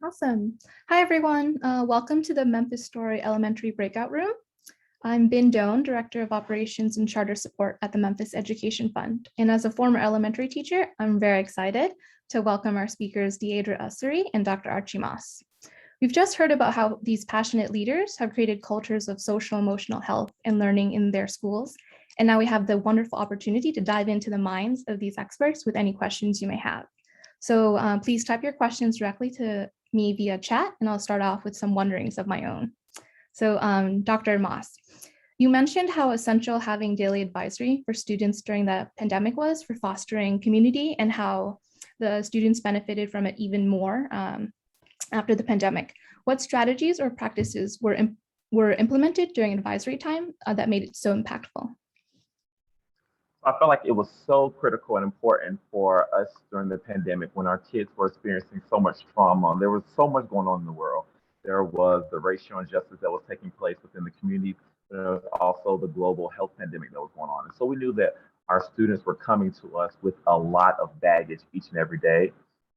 Awesome. Hi, everyone. Welcome to the Memphis Story Elementary Breakout Room. I'm Binh, Director of Operations and Charter Support at the Memphis Education Fund. And as a former elementary teacher, I'm very excited to welcome our speakers, Deadre Ussery and Dr. Archie. We've just heard about how these passionate leaders have created cultures of social emotional health and learning in their schools. And now we have the wonderful opportunity to dive into the minds of these experts with any questions you may have. So please type your questions directly to me via chat, and I'll start off with some wonderings of my own. So Dr. Moss, you mentioned how essential having daily advisory for students during the pandemic was for fostering community and how the students benefited from it even more after the pandemic. What strategies or practices were implemented during advisory time that made it so impactful? I felt like it was so critical and important for us during the pandemic when our kids were experiencing so much trauma. There was so much going on in the world. There was the racial injustice that was taking place within the community, but there was also the global health pandemic that was going on. And so we knew that our students were coming to us with a lot of baggage each and every day.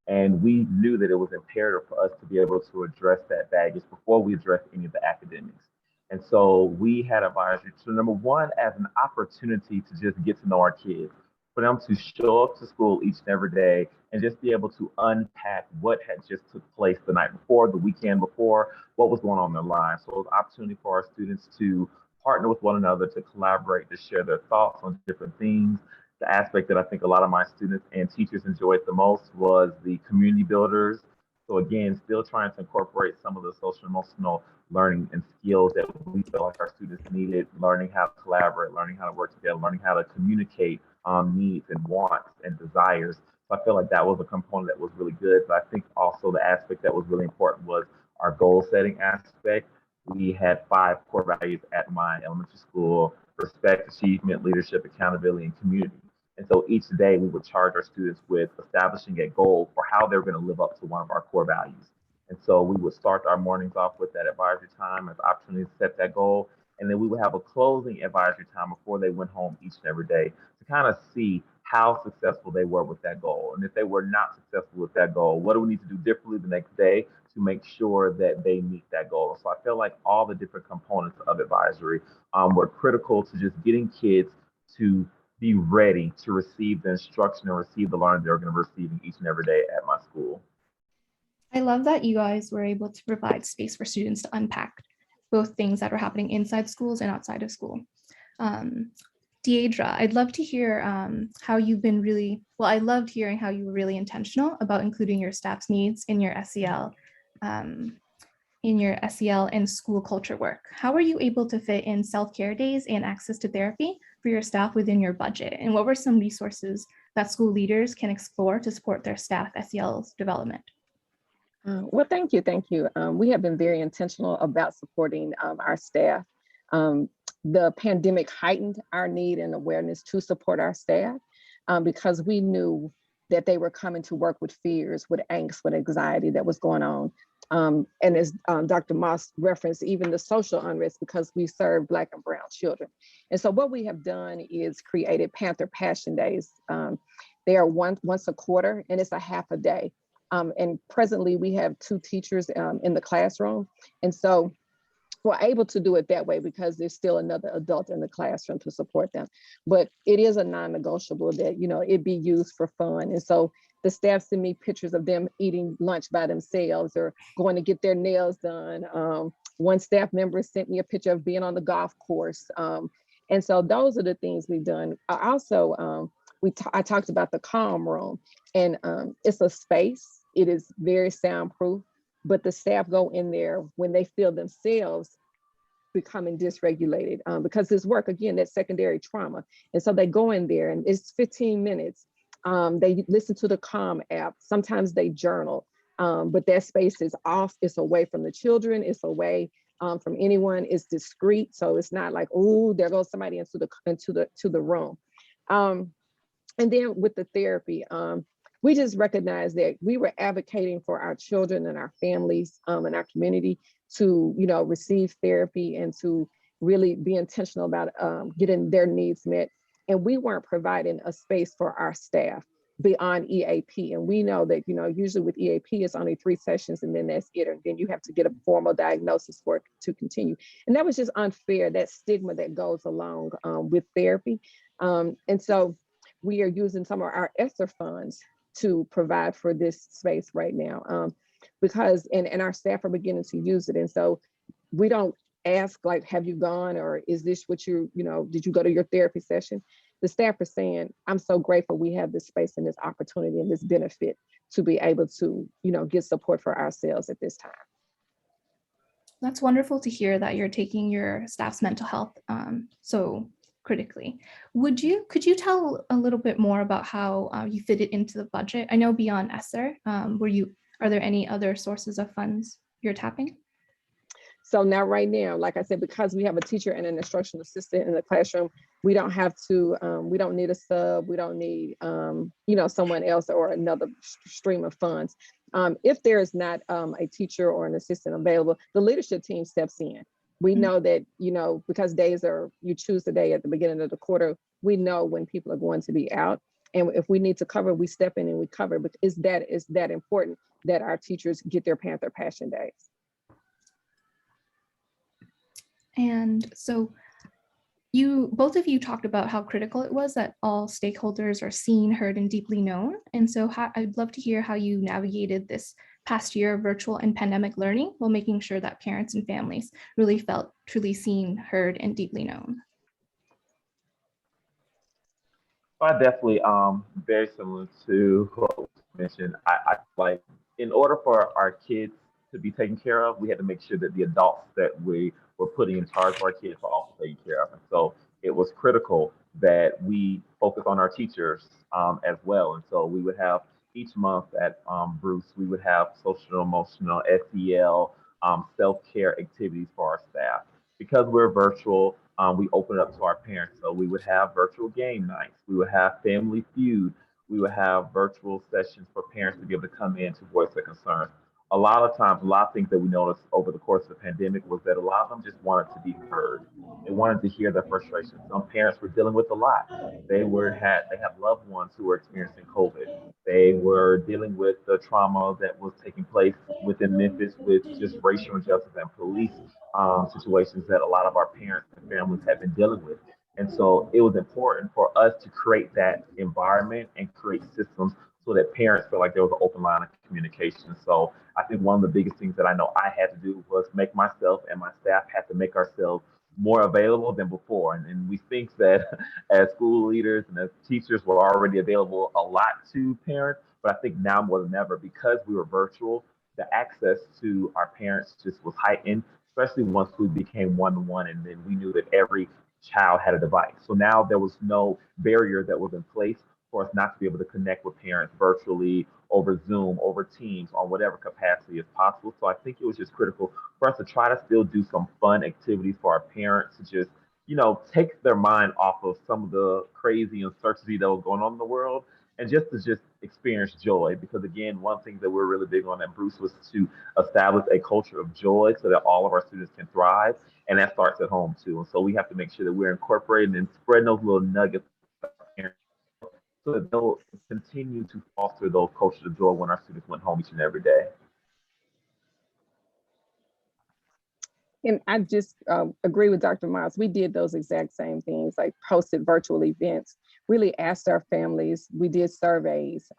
And we knew that it was imperative for us to be able to address that baggage before we addressed any of the academics. And so we had advisory to number one, as an opportunity to just get to know our kids, for them to show up to school each and every day and just be able to unpack what had just took place the night before, the weekend before, what was going on in their lives. So it was an opportunity for our students to partner with one another, to collaborate, to share their thoughts on different things. The aspect that I think a lot of my students and teachers enjoyed the most was the community builders. So again, still trying to incorporate some of the social emotional learning and skills that we feel like our students needed, learning how to collaborate, learning how to work together, learning how to communicate needs and wants and desires. So I feel like that was a component that was really good. But I think also the aspect that was really important was our goal setting aspect. We had 5 core values at my elementary school: respect, achievement, leadership, accountability, and community. And so each day we would charge our students with establishing a goal for how they're going to live up to one of our core values. And so we would start our mornings off with that advisory time as an opportunity to set that goal. And then we would have a closing advisory time before they went home each and every day to kind of see how successful they were with that goal. And if they were not successful with that goal, what do we need to do differently the next day to make sure that they meet that goal? So I feel like all the different components of advisory were critical to just getting kids to be ready to receive the instruction and receive the learning they're going to receive each and every day at my school. I love that you guys were able to provide space for students to unpack both things that were happening inside schools and outside of school. Deadre, I'd love to hear how you've been I loved hearing how you were really intentional about including your staff's needs in your SEL and school culture work. How were you able to fit in self-care days and access to therapy for your staff within your budget? And what were some resources that school leaders can explore to support their staff SEL's development? Well, thank you. We have been very intentional about supporting our staff. The pandemic heightened our need and awareness to support our staff because we knew that they were coming to work with fears, with angst, with anxiety that was going on. And as Dr. Moss referenced, even the social unrest, because we serve Black and Brown children. And so what we have done is created Panther Passion Days. They are once a quarter, and it's a half a day. And presently we have 2 teachers in the classroom. And so we're able to do it that way because there's still another adult in the classroom to support them. But it is a non-negotiable that, it be used for fun. And so the staff send me pictures of them eating lunch by themselves or going to get their nails done. One staff member sent me a picture of being on the golf course. And so those are the things we've done. Also, I talked about the calm room, and it's a space. It is very soundproof, but the staff go in there when they feel themselves becoming dysregulated because this work, again, that's secondary trauma. And so they go in there and it's 15 minutes. They listen to the Calm app. Sometimes they journal, but that space is off. It's away from the children. It's away from anyone. It's discreet. So it's not like, oh, there goes somebody into the room. And then with the therapy, we just recognized that we were advocating for our children and our families and our community to, receive therapy and to really be intentional about getting their needs met. And we weren't providing a space for our staff. beyond EAP. And we know that, usually with EAP, it's only 3 sessions and then that's it. And then you have to get a formal diagnosis for it to continue. And that was just unfair, that stigma that goes along with therapy. And so we are using some of our ESSER funds to provide for this space right now, because, and our staff are beginning to use it. And so we don't ask like, have you gone, or is this what did you go to your therapy session? The staff are saying, I'm so grateful we have this space and this opportunity and this benefit to be able to, get support for ourselves at this time. That's wonderful to hear that you're taking your staff's mental health so critically. Could you tell a little bit more about how you fit it into the budget? I know beyond ESSER, are there any other sources of funds you're tapping? So now right now, like I said, because we have a teacher and an instructional assistant in the classroom, we don't have to, we don't need a sub, we don't need, someone else or another stream of funds. If there is not a teacher or an assistant available, the leadership team steps in. We know that, because you choose the day at the beginning of the quarter, we know when people are going to be out. And if we need to cover, we step in and we cover. But it's that important that our teachers get their Panther Passion Days. And so both of you talked about how critical it was that all stakeholders are seen, heard, and deeply known. And so I'd love to hear how you navigated this past year of virtual and pandemic learning while making sure that parents and families really felt truly seen, heard, and deeply known. I definitely, very similar to what was mentioned. I like, in order for our kids to be taken care of, we had to make sure that the adults that we were putting in charge of our kids were also taken care of. And so it was critical that we focus on our teachers as well. And so we would have each month at Bruce, we would have social, emotional, SEL, self-care activities for our staff. Because we're virtual, we open it up to our parents. So we would have virtual game nights. We would have family feud. We would have virtual sessions for parents to be able to come in to voice their concerns. A lot of times, a lot of things that we noticed over the course of the pandemic was that a lot of them just wanted to be heard. They wanted to hear their frustration. Some parents were dealing with a lot. They had loved ones who were experiencing COVID. They were dealing with the trauma that was taking place within Memphis with just racial injustice and police situations that a lot of our parents and families have been dealing with. And so it was important for us to create that environment and create systems so that parents feel like there was an open line of communication. So I think one of the biggest things that I know I had to do was make myself and my staff had to make ourselves more available than before. And we think that as school leaders and as teachers, we're already available a lot to parents. But I think now more than ever, because we were virtual, the access to our parents just was heightened, especially once we became one-to-one, and then we knew that every child had a device. So now there was no barrier that was in place for us not to be able to connect with parents virtually, over Zoom, over Teams, on whatever capacity is possible. So I think it was just critical for us to try to still do some fun activities for our parents to just, take their mind off of some of the crazy uncertainty that was going on in the world, and just experience joy. Because again, one thing that we're really big on at Bruce was to establish a culture of joy so that all of our students can thrive. And that starts at home too. And so we have to make sure that we're incorporating and spreading those little nuggets so that they'll continue to foster those cultures of joy when our students went home each and every day. And I just agree with Dr. Miles. We did those exact same things, like hosted virtual events, really asked our families. We did surveys,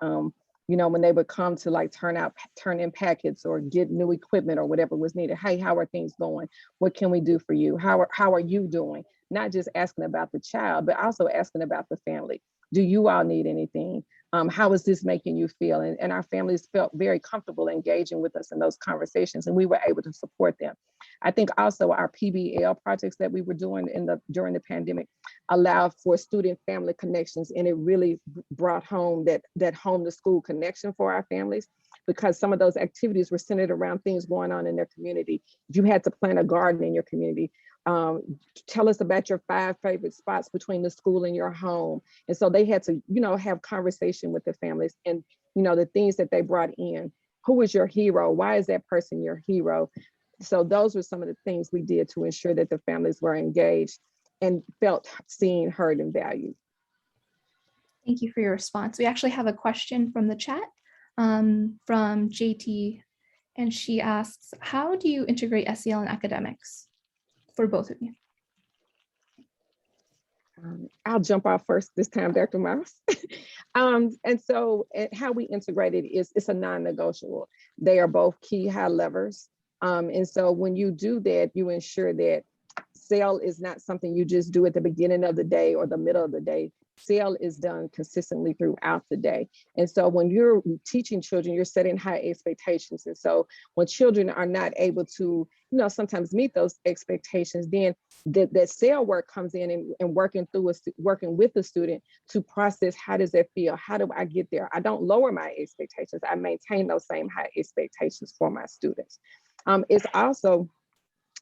when they would come to like turn in packets or get new equipment or whatever was needed. Hey, how are things going? What can we do for you? How are you doing? Not just asking about the child, but also asking about the family. Do you all need anything? How is this making you feel? And our families felt very comfortable engaging with us in those conversations, and we were able to support them. I think also our PBL projects that we were doing during the pandemic allowed for student family connections, and it really brought home that home to school connection for our families, because some of those activities were centered around things going on in their community. You had to plant a garden in your community. Tell us about your 5 favorite spots between the school and your home. And so they had to, have conversation with the families, and, the things that they brought in. Who is your hero? Why is that person your hero? So those were some of the things we did to ensure that the families were engaged and felt seen, heard, and valued. Thank you for your response. We actually have a question from the chat from JT, and she asks, how do you integrate SEL in academics for both of you? I'll jump off first this time, Dr. Mouse. And so how we integrate it is it's a non-negotiable. They are both key high levers. And so when you do that, you ensure that SEL is not something you just do at the beginning of the day or the middle of the day. SEL is done consistently throughout the day. And so when you're teaching children, you're setting high expectations. And so when children are not able to, sometimes meet those expectations, then that SEL work comes in and working with the student to process, how does that feel? How do I get there? I don't lower my expectations. I maintain those same high expectations for my students. It's also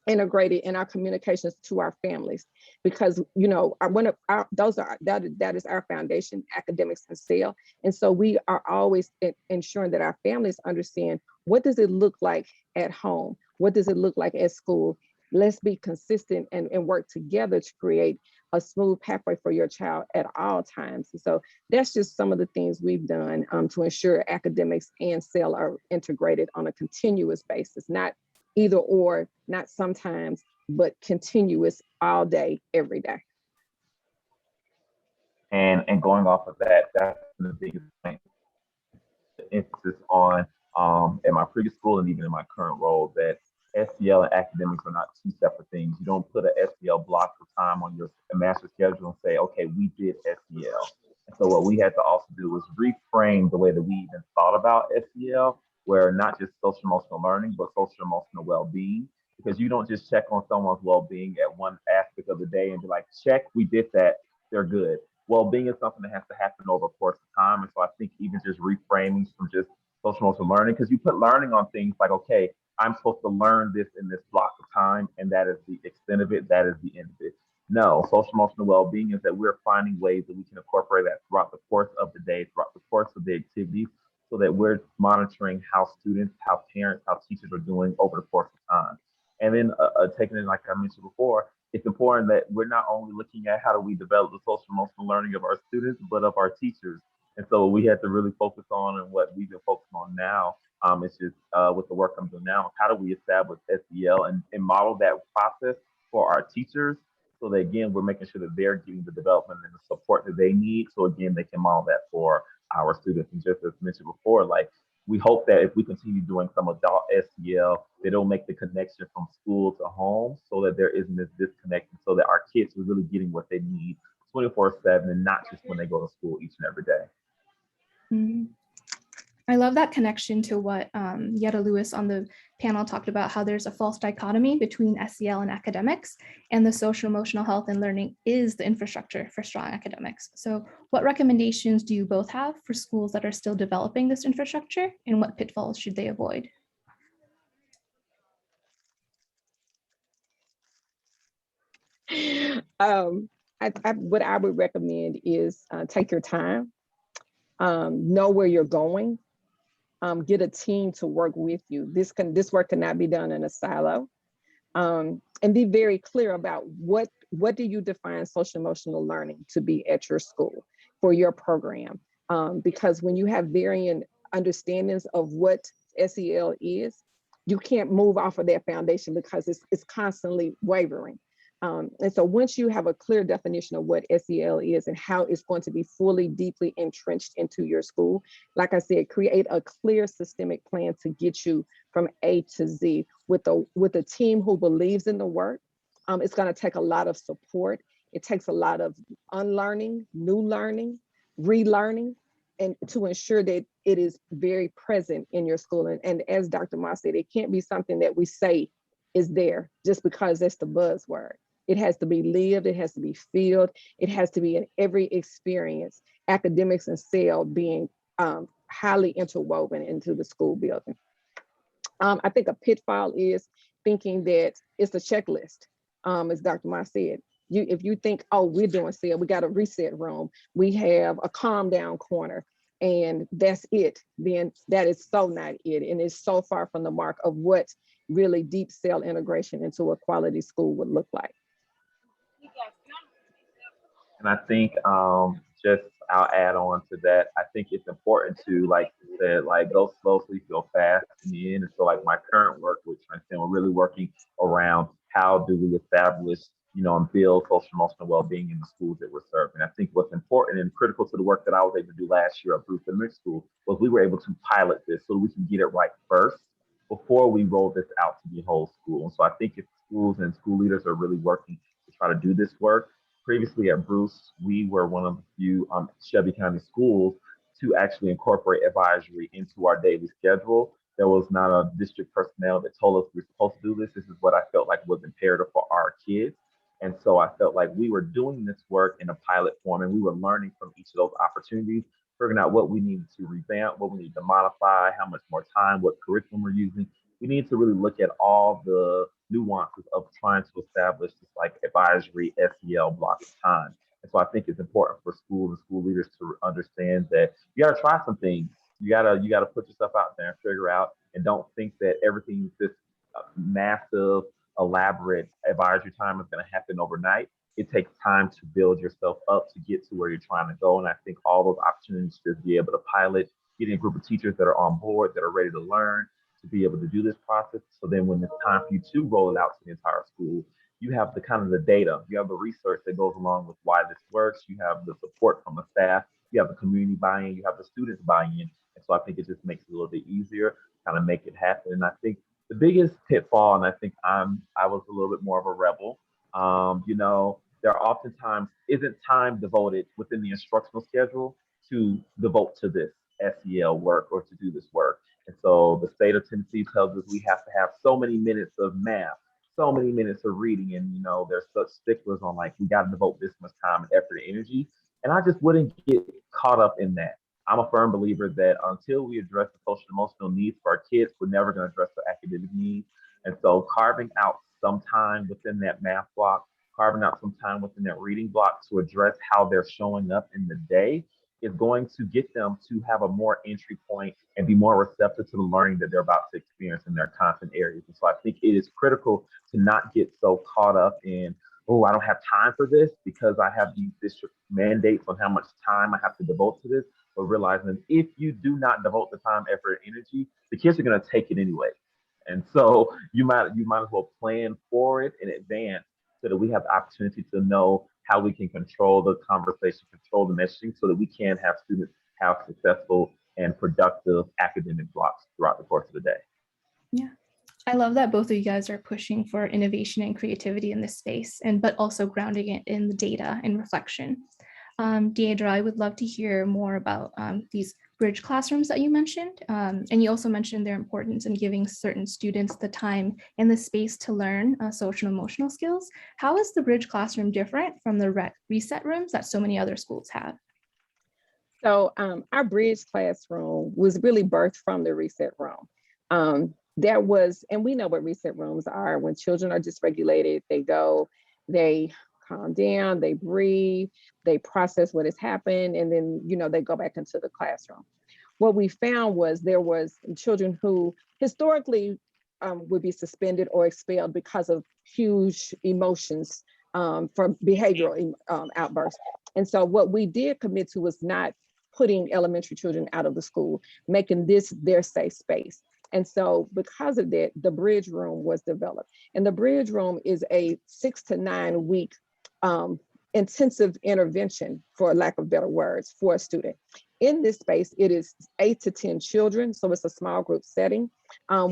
integrated in our communications to our families, because that is our foundation, academics and SEL. And so we are always ensuring that our families understand, what does it look like at home? What does it look like at school? Let's be consistent and work together to create a smooth pathway for your child at all times. And so that's just some of the things we've done to ensure academics and SEL are integrated on a continuous basis, not either or, not sometimes, but continuous all day, every day. And going off of that, that's the biggest thing. Emphasis on at my previous school and even in my current role, that SEL and academics are not two separate things. You don't put an SEL block of time on your master schedule and say, okay, we did SEL. And so what we had to also do was reframe the way that we even thought about SEL, where not just social emotional learning, but social emotional well-being, because you don't just check on someone's well-being at one aspect of the day and be like, check, we did that, they're good. Well-being is something that has to happen over a course of time. And so I think even just reframing from just social emotional learning, because you put learning on things like, okay, I'm supposed to learn this in this block of time, and that is the extent of it, that is the end of it. No, social emotional well-being is that we're finding ways that we can incorporate that throughout the course of the day, throughout the course of the activities, so that we're monitoring how students, how parents, how teachers are doing over the course of time. And then taking it, like I mentioned before, it's important that we're not only looking at how do we develop the social emotional learning of our students, but of our teachers. And so we had to really focus on, and what we've been focusing on now, it's just with the work I'm doing now, how do we establish SEL and model that process for our teachers, so that, again, we're making sure that they're getting the development and the support that they need. So again, they can model that for our students. And just as mentioned before, like, we hope that if we continue doing some adult SEL, they don't make the connection from school to home, so that there isn't this disconnect, so that our kids are really getting what they need 24/7 and not just when they go to school each and every day. Mm-hmm. I love that connection to what Yetta Lewis on the panel talked about, how there's a false dichotomy between SEL and academics, and the social emotional health and learning is the infrastructure for strong academics. So what recommendations do you both have for schools that are still developing this infrastructure, and what pitfalls should they avoid? What I would recommend is take your time, know where you're going, get a team to work with you. This work cannot be done in a silo, and be very clear about what do you define social emotional learning to be at your school for your program, because when you have varying understandings of what SEL is, you can't move off of that foundation because it's constantly wavering. And so once you have a clear definition of what SEL is and how it's going to be fully, deeply entrenched into your school, like I said, create a clear systemic plan to get you from A to Z with a team who believes in the work. It's going to take a lot of support. It takes a lot of unlearning, new learning, relearning, and to ensure that it is very present in your school. And as Dr. Moss said, it can't be something that we say is there just because that's the buzzword. It has to be lived, it has to be felt, it has to be in every experience, academics and SEL being highly interwoven into the school building. I think a pitfall is thinking that it's a checklist, as Dr. Moss said. If you think, oh, we're doing SEL, we got a reset room, we have a calm down corner, and that's it, then that is so not it. And it's so far from the mark of what really deep SEL integration into a quality school would look like. And I think just I'll add on to that. I think it's important to, like you said, like go slow so you feel fast in the end. And so like my current work with Transcend, we're really working around how do we establish, and build social emotional well-being in the schools that we're serving. I think what's important and critical to the work that I was able to do last year at Bruce Elementary School was we were able to pilot this so we can get it right first before we roll this out to the whole school. And so I think if schools and school leaders are really working to try to do this work, previously at Bruce, we were one of the few Shelby County schools to actually incorporate advisory into our daily schedule. There was not a district personnel that told us we were supposed to do this. This is what I felt like was imperative for our kids. And so I felt like we were doing this work in a pilot form and we were learning from each of those opportunities, figuring out what we needed to revamp, what we need to modify, how much more time, what curriculum we're using. We need to really look at all the nuances of trying to establish this like advisory SEL block of time. And so I think it's important for schools and school leaders to understand that you got to try some things. You gotta put yourself out there and figure out, and don't think that everything this massive, elaborate advisory time is going to happen overnight. It takes time to build yourself up to get to where you're trying to go. And I think all those opportunities to be able to pilot, getting a group of teachers that are on board, that are ready to learn, to be able to do this process. So then when it's time for you to roll it out to the entire school, you have the kind of the data, you have the research that goes along with why this works, you have the support from the staff, you have the community buy-in, you have the students buy-in. And so I think it just makes it a little bit easier, kind of make it happen. And I think the biggest pitfall, and I think I was a little bit more of a rebel. There are oftentimes isn't time devoted within the instructional schedule to devote to this SEL work or to do this work. And so the state of Tennessee tells us we have to have so many minutes of math, so many minutes of reading, and there's such sticklers on like we got to devote this much time and effort and energy. And I just wouldn't get caught up in that. I'm a firm believer that until we address the social emotional needs for our kids, we're never going to address their academic needs. And so carving out some time within that math block, carving out some time within that reading block to address how they're showing up in the day is going to get them to have a more entry point and be more receptive to the learning that they're about to experience in their content areas. And so I think it is critical to not get so caught up in, oh, I don't have time for this because I have these district mandates on how much time I have to devote to this. But realizing if you do not devote the time, effort, and energy, the kids are going to take it anyway. And so you might as well plan for it in advance so that we have the opportunity to know how we can control the conversation, control the messaging, so that we can have students have successful and productive academic blocks throughout the course of the day. Yeah. I love that both of you guys are pushing for innovation and creativity in this space, but also grounding it in the data and reflection. Deidre, I would love to hear more about these bridge classrooms that you mentioned. And you also mentioned their importance in giving certain students the time and the space to learn social and emotional skills. How is the bridge classroom different from the reset rooms that so many other schools have? So our bridge classroom was really birthed from the reset room. And we know what reset rooms are. When children are dysregulated, they go, they calm down, they breathe, they process what has happened, and then, they go back into the classroom. What we found was there was children who historically would be suspended or expelled because of huge emotions for behavioral outbursts. And so what we did commit to was not putting elementary children out of the school, making this their safe space. And so because of that, the bridge room was developed. And the bridge room is a 6 to 9 week intensive intervention, for lack of better words, for a student. In this space, it is 8 to 10 children, so it's a small group setting.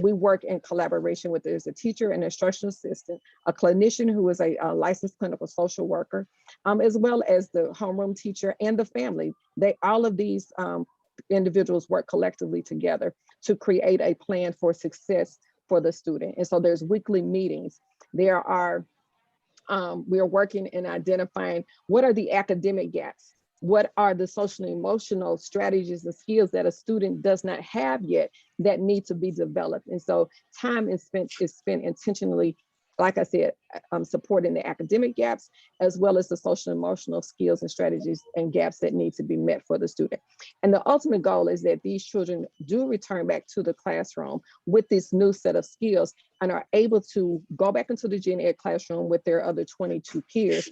We work in collaboration with, there's a teacher, an instructional assistant, a clinician who is a licensed clinical social worker, as well as the homeroom teacher and the family. All of these individuals work collectively together to create a plan for success for the student. And so there's weekly meetings. We are working in identifying what are the academic gaps, what are the social and emotional strategies and skills that a student does not have yet that need to be developed. And so time is spent intentionally, like I said, supporting the academic gaps, as well as the social and emotional skills and strategies and gaps that need to be met for the student. And the ultimate goal is that these children do return back to the classroom with this new set of skills and are able to go back into the gen ed classroom with their other 22 peers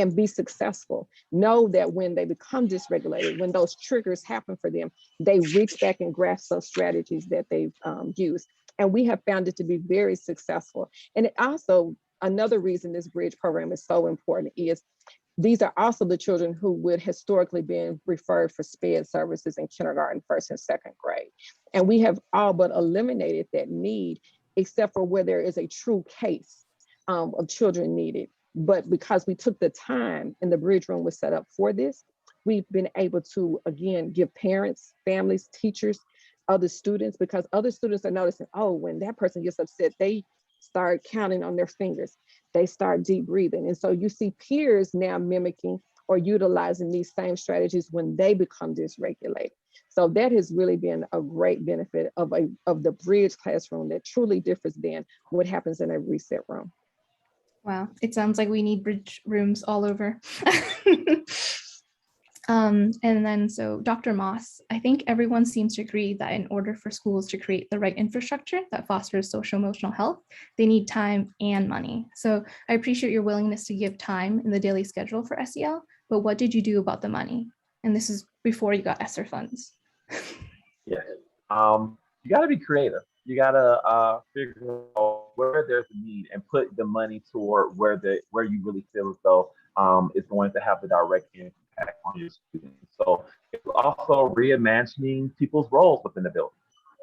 and be successful. Know that when they become dysregulated, when those triggers happen for them, they reach back and grasp those strategies that they've used. And we have found it to be very successful. And it also, another reason this bridge program is so important is these are also the children who would historically been referred for SPED services in kindergarten, first and second grade. And we have all but eliminated that need, except for where there is a true case of children needed. But because we took the time and the bridge room was set up for this, we've been able to, again, give parents, families, teachers, other students, because other students are noticing, oh, when that person gets upset, they start counting on their fingers. They start deep breathing. And so you see peers now mimicking or utilizing these same strategies when they become dysregulated. So that has really been a great benefit of the bridge classroom that truly differs than what happens in a reset room. Wow, it sounds like we need bridge rooms all over. And then, so Dr. Moss, I think everyone seems to agree that in order for schools to create the right infrastructure that fosters social emotional health, they need time and money. So I appreciate your willingness to give time in the daily schedule for SEL, but what did you do about the money? And this is before you got ESSER funds. Yeah, you got to be creative. You got to figure out where there's a need and put the money toward where you really feel as though it's going to have the direct impact on your students. So it's also reimagining people's roles within the building.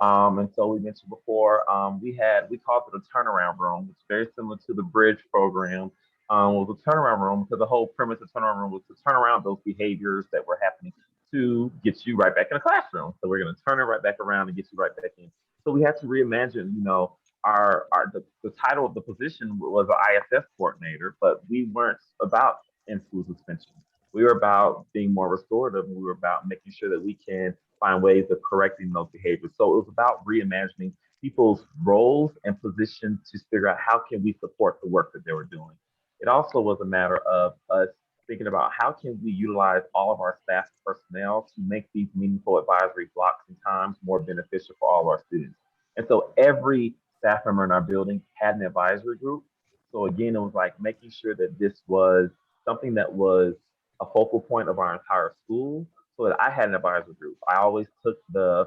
And so we mentioned before, we called it a turnaround room, which is very similar to the bridge program. Was a turnaround room because the whole premise of turnaround room was to turn around those behaviors that were happening to get you right back in the classroom. So we're going to turn it right back around and get you right back in. So we had to reimagine, the title of the position was an ISS coordinator, but we weren't about in-school suspension. We were about being more restorative, and we were about making sure that we can find ways of correcting those behaviors. So it was about reimagining people's roles and positions to figure out how can we support the work that they were doing. It also was a matter of us thinking about how can we utilize all of our staff personnel to make these meaningful advisory blocks and times more beneficial for all of our students. And so every staff member in our building had an advisory group. So again, it was like making sure that this was something that was a focal point of our entire school, so that I had an advisory group. I took the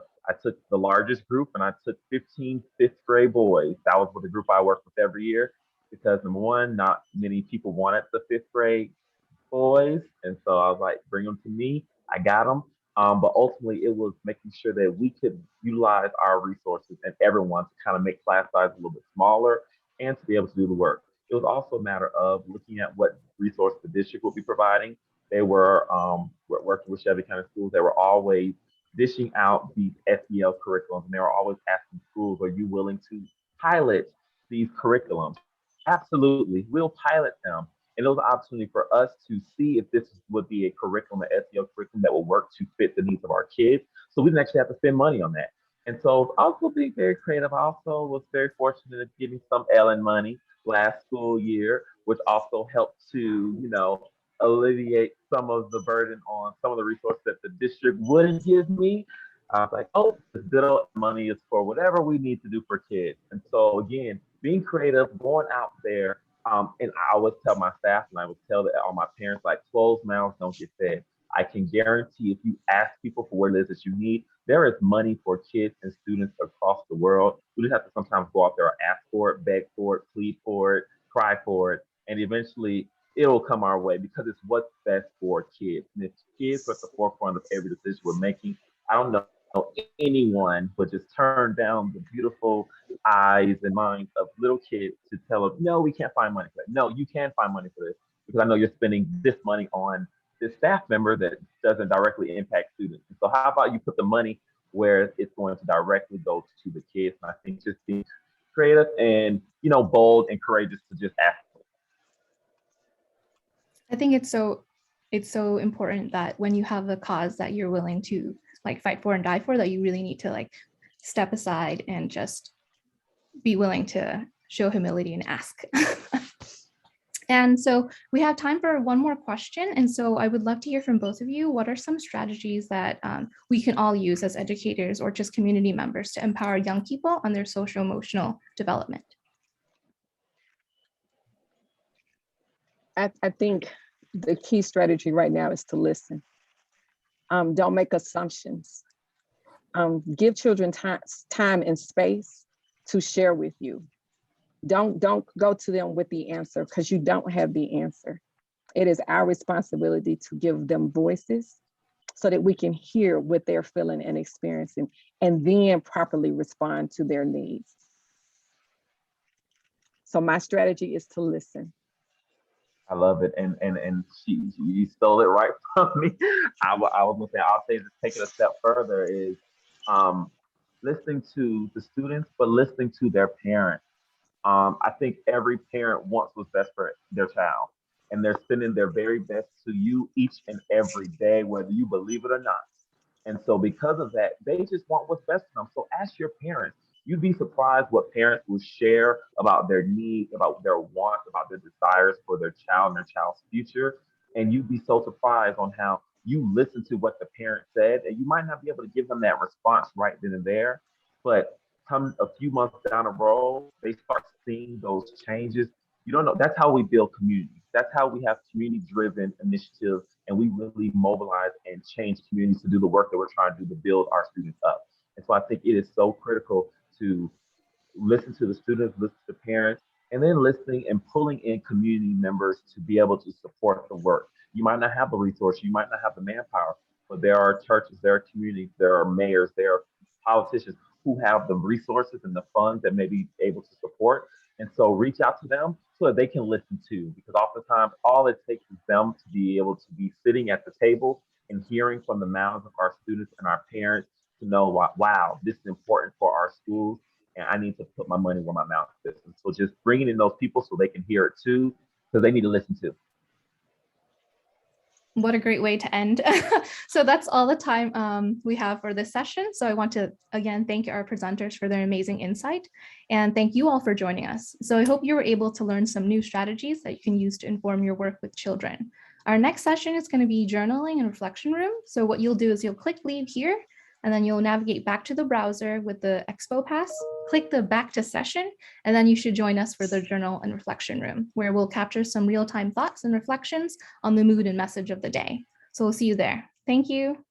largest group, and I took 15 fifth grade boys. That was the group I worked with every year, because number one, not many people wanted the fifth grade boys. And so I was like, bring them to me. I got them. But ultimately, it was making sure that we could utilize our resources and everyone to kind of make class size a little bit smaller and to be able to do the work. It was also a matter of looking at what resource the district would be providing. They were working with Shelby County Schools. They were always dishing out these SEL curriculums, and they were always asking schools, are you willing to pilot these curriculums? Absolutely, we'll pilot them. And it was an opportunity for us to see if this would be a curriculum, an SEL curriculum that will work to fit the needs of our kids. So we didn't actually have to spend money on that. And so also being very creative, I also was very fortunate in getting some Ellen money last school year, which also helped to, alleviate some of the burden on some of the resources that the district wouldn't give me. I was like, oh, this good old money is for whatever we need to do for kids. And so again, being creative, going out there, and I always tell my staff, and I would tell all my parents, like, closed mouths don't get fed. I can guarantee if you ask people for what it is that you need, there is money for kids and students across the world. We just have to sometimes go out there and ask for it, beg for it, plead for it, cry for it, and eventually it'll come our way because it's what's best for kids. And if kids are at the forefront of every decision we're making, I don't know anyone would just turn down the beautiful eyes and minds of little kids to tell them, no, we can't find money for that. No, you can find money for this because I know you're spending this money on this staff member that doesn't directly impact students. And so how about you put the money where it's going to directly go to the kids? And I think just being creative and, bold and courageous to just ask. I think it's so important that when you have a cause that you're willing to fight for and die for, that you really need to step aside and just be willing to show humility and ask. And so we have time for one more question. And so I would love to hear from both of you. What are some strategies that we can all use as educators or just community members to empower young people on their social emotional development? I think the key strategy right now is to listen. Don't make assumptions. Give children time and space to share with you. Don't go to them with the answer, because you don't have the answer. It is our responsibility to give them voices so that we can hear what they're feeling and experiencing, and then properly respond to their needs. So my strategy is to listen. I love it, and you stole it right from me. I was gonna say, I'll say, just take it a step further is listening to the students, but listening to their parents. I think every parent wants what's best for their child, and they're sending their very best to you each and every day, whether you believe it or not. And so because of that, they just want what's best for them. So ask your parents. You'd be surprised what parents will share about their needs, about their wants, about their desires for their child and their child's future. And you'd be so surprised on how you listen to what the parent said, and you might not be able to give them that response right then and there. But come a few months down the road, they start seeing those changes. You don't know. That's how we build communities. That's how we have community-driven initiatives, and we really mobilize and change communities to do the work that we're trying to do to build our students up. And so I think it is so critical to listen to the students, listen to the parents, and then listening and pulling in community members to be able to support the work. You might not have the resource, you might not have the manpower, but there are churches, there are communities, there are mayors, there are politicians who have the resources and the funds that may be able to support. And so reach out to them so that they can listen too, because oftentimes all it takes is them to be able to be sitting at the table and hearing from the mouths of our students and our parents to know, wow, this is important for our schools, and I need to put my money where my mouth is. And so just bringing in those people so they can hear it too, because they need to listen too. What a great way to end. So that's all the time we have for this session. So I want to, again, thank our presenters for their amazing insight. And thank you all for joining us. So I hope you were able to learn some new strategies that you can use to inform your work with children. Our next session is going to be journaling and reflection room. So what you'll do is you'll click leave here, and then you'll navigate back to the browser with the Expo Pass, click the back to session, and then you should join us for the journal and reflection room, where we'll capture some real-time thoughts and reflections on the mood and message of the day. So we'll see you there. Thank you.